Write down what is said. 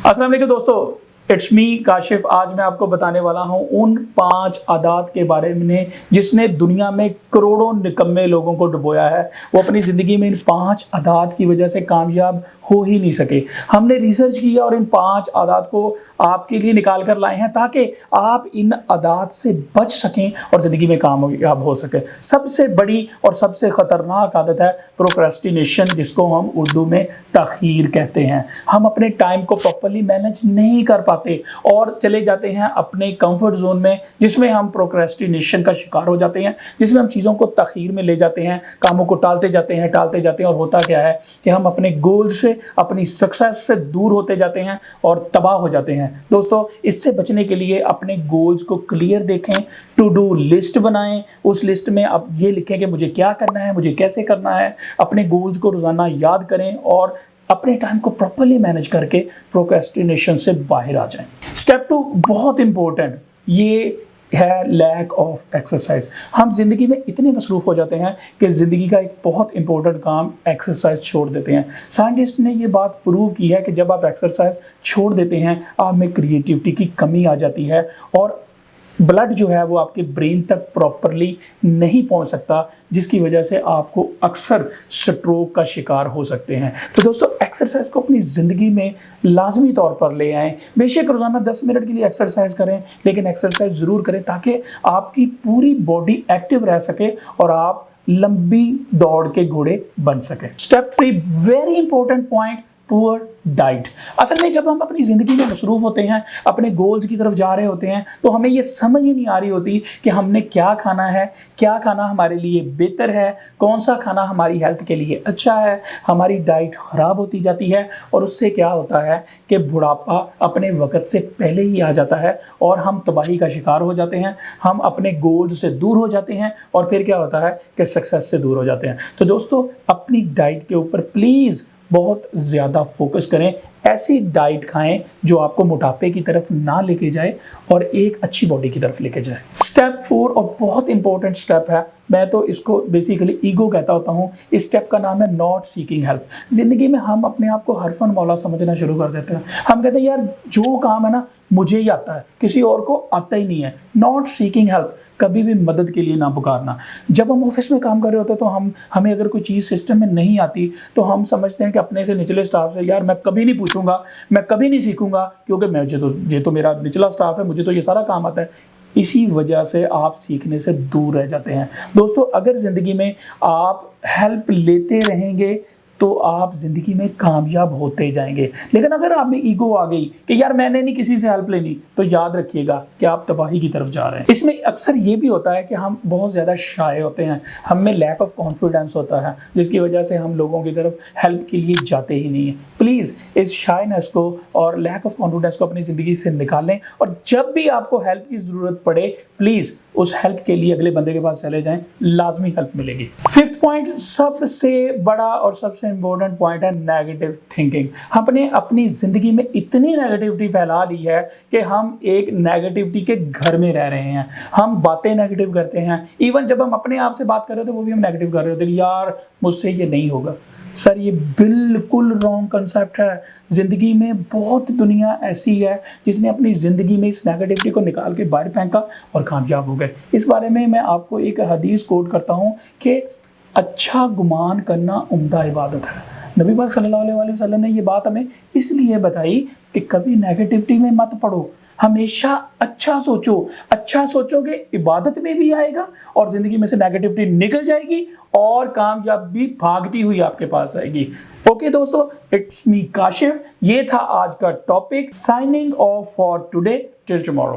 अस्सलाम वालेकुम दोस्तों, इट्स मी काशिफ। आज मैं आपको बताने वाला हूं उन 5 आदात के बारे में जिसने दुनिया में करोड़ों निकम्मे लोगों को डुबोया है। वो अपनी ज़िंदगी में इन 5 आदात की वजह से कामयाब हो ही नहीं सके। हमने रिसर्च किया और इन 5 आदात को आपके लिए निकाल कर लाए हैं ताकि आप इन आदात से बच सकें और ज़िंदगी में कामयाब हो सके। सबसे बड़ी और सबसे ख़तरनाक आदत है प्रोक्रेस्टिनेशन, जिसको हम उर्दू में तख़ीर कहते हैं। हम अपने टाइम को प्रॉपर्ली मैनेज नहीं कर पाते और चले जाते हैं अपने कंफर्ट जोन में, जिसमें हम प्रोक्रेस्टिनेशन का शिकार हो जाते हैं, जिसमें हम चीज़ों को तख़ीर में ले जाते हैं, कामों को टालते जाते हैं और होता क्या है कि हम अपने गोल से, अपनी सक्सेस से दूर होते जाते हैं और तबाह हो जाते हैं। दोस्तों, इससे बचने के लिए अपने गोल्स को क्लियर देखें, टू डू लिस्ट बनाएं। उस लिस्ट में आप ये लिखें कि मुझे क्या करना है, मुझे कैसे करना है। अपने गोल्स को रोज़ाना याद करें और अपने टाइम को प्रॉपर्ली मैनेज करके प्रोक्रेस्टिनेशन से बाहर आ जाएं। स्टेप 2 बहुत इंपॉर्टेंट, ये है लैक ऑफ एक्सरसाइज। हम जिंदगी में इतने मसरूफ़ हो जाते हैं कि ज़िंदगी का एक बहुत इंपॉर्टेंट काम एक्सरसाइज छोड़ देते हैं। साइंटिस्ट ने ये बात प्रूव की है कि जब आप एक्सरसाइज छोड़ देते हैं, आप में क्रिएटिविटी की कमी आ जाती है और ब्लड जो है वो आपके ब्रेन तक प्रॉपरली नहीं पहुंच सकता, जिसकी वजह से आपको अक्सर स्ट्रोक का शिकार हो सकते हैं। तो दोस्तों, एक्सरसाइज को अपनी ज़िंदगी में लाजमी तौर पर ले आएँ। बेशक रोज़ाना 10 मिनट के लिए एक्सरसाइज करें, लेकिन एक्सरसाइज ज़रूर करें ताकि आपकी पूरी बॉडी एक्टिव रह सके और आप लंबी दौड़ के घोड़े बन सकें। Step 3 very important point, poor diet. असल में जब हम अपनी ज़िंदगी में मसरूफ़ होते हैं, अपने गोल्स की तरफ जा रहे होते हैं, तो हमें ये समझ ही नहीं आ रही होती कि हमने क्या खाना है, क्या खाना हमारे लिए बेहतर है, कौन सा खाना हमारी हेल्थ के लिए अच्छा है। हमारी डाइट ख़राब होती जाती है और उससे क्या होता है कि बुढ़ापा अपने वक्त से पहले ही आ जाता है और हम तबाही का शिकार हो जाते हैं। हम अपने गोल्स से दूर हो जाते हैं और फिर क्या होता है कि सक्सेस से दूर हो जाते हैं। तो दोस्तों, अपनी डाइट के ऊपर प्लीज़ बहुत ज़्यादा फोकस करें। ऐसी डाइट खाएं जो आपको मोटापे की तरफ ना लेके जाए और एक अच्छी बॉडी की तरफ लेके जाए। स्टेप 4 और बहुत इंपॉर्टेंट स्टेप है, मैं तो इसको बेसिकली ईगो कहता होता हूँ। इस स्टेप का नाम है नॉट सीकिंग हेल्प। ज़िंदगी में हम अपने आप को हरफन मौला समझना शुरू कर देते हैं। हम कहते हैं यार जो काम है ना मुझे ही आता है, किसी और को आता ही नहीं है। नॉट सीकिंग हेल्प, कभी भी मदद के लिए ना पुकारना। जब हम ऑफिस में काम कर रहे होते हैं तो हमें अगर कोई चीज़ सिस्टम में नहीं आती तो हम समझते हैं कि अपने से निचले स्टाफ से यार मैं कभी नहीं पूछूंगा, मैं कभी नहीं सीखूंगा, क्योंकि ये तो मेरा निचला स्टाफ है, मुझे तो ये सारा काम आता है। इसी वजह से आप सीखने से दूर रह जाते हैं। दोस्तों, अगर ज़िंदगी में आप हेल्प लेते रहेंगे तो आप ज़िंदगी में कामयाब होते जाएंगे। लेकिन अगर आप में ईगो आ गई कि यार मैंने नहीं किसी से हेल्प लेनी, तो याद रखिएगा कि आप तबाही की तरफ जा रहे हैं। इसमें अक्सर ये भी होता है कि हम बहुत ज़्यादा शाय होते हैं, हम में लैक ऑफ कॉन्फिडेंस होता है, जिसकी वजह से हम लोगों की तरफ हेल्प के लिए जाते ही नहीं हैं। प्लीज़ इस शायनेस को और लैक ऑफ कॉन्फिडेंस को अपनी ज़िंदगी से निकालें और जब भी आपको हेल्प की ज़रूरत पड़े, प्लीज़ उस हेल्प के लिए अगले बंदे के पास चले जाएं, लाजमी हेल्प मिलेगी। 5th पॉइंट सबसे बड़ा और सबसे इंपॉर्टेंट पॉइंट है नेगेटिव थिंकिंग। हमने अपनी ज़िंदगी में इतनी नेगेटिविटी फैला ली है कि हम एक नेगेटिविटी के घर में रह रहे हैं। हम बातें नेगेटिव करते हैं, इवन जब हम अपने आप से बात कर रहे होते हैं वो भी हम नेगेटिव कर रहे होते हैं कि यार मुझसे ये नहीं होगा। सर, ये बिल्कुल रॉन्ग कंसेप्ट है। ज़िंदगी में बहुत दुनिया ऐसी है जिसने अपनी ज़िंदगी में इस नेगेटिविटी को निकाल के बाहर फेंका और कामयाब हो गए। इस बारे में मैं आपको एक हदीस कोट करता हूँ कि अच्छा गुमान करना उम्दा इबादत है। नबी पाक सल्लल्लाहु अलैहि वसल्लम ने ये बात हमें इसलिए बताई कि कभी नेगेटिविटी में मत पड़ो, हमेशा अच्छा सोचो। अच्छा सोचोगे इबादत में भी आएगा और ज़िंदगी में से नेगेटिविटी निकल जाएगी और कामयाबी भागती हुई आपके पास आएगी। ओके दोस्तों, इट्स मी काशिफ। ये था आज का topic. Signing off for today, till tomorrow.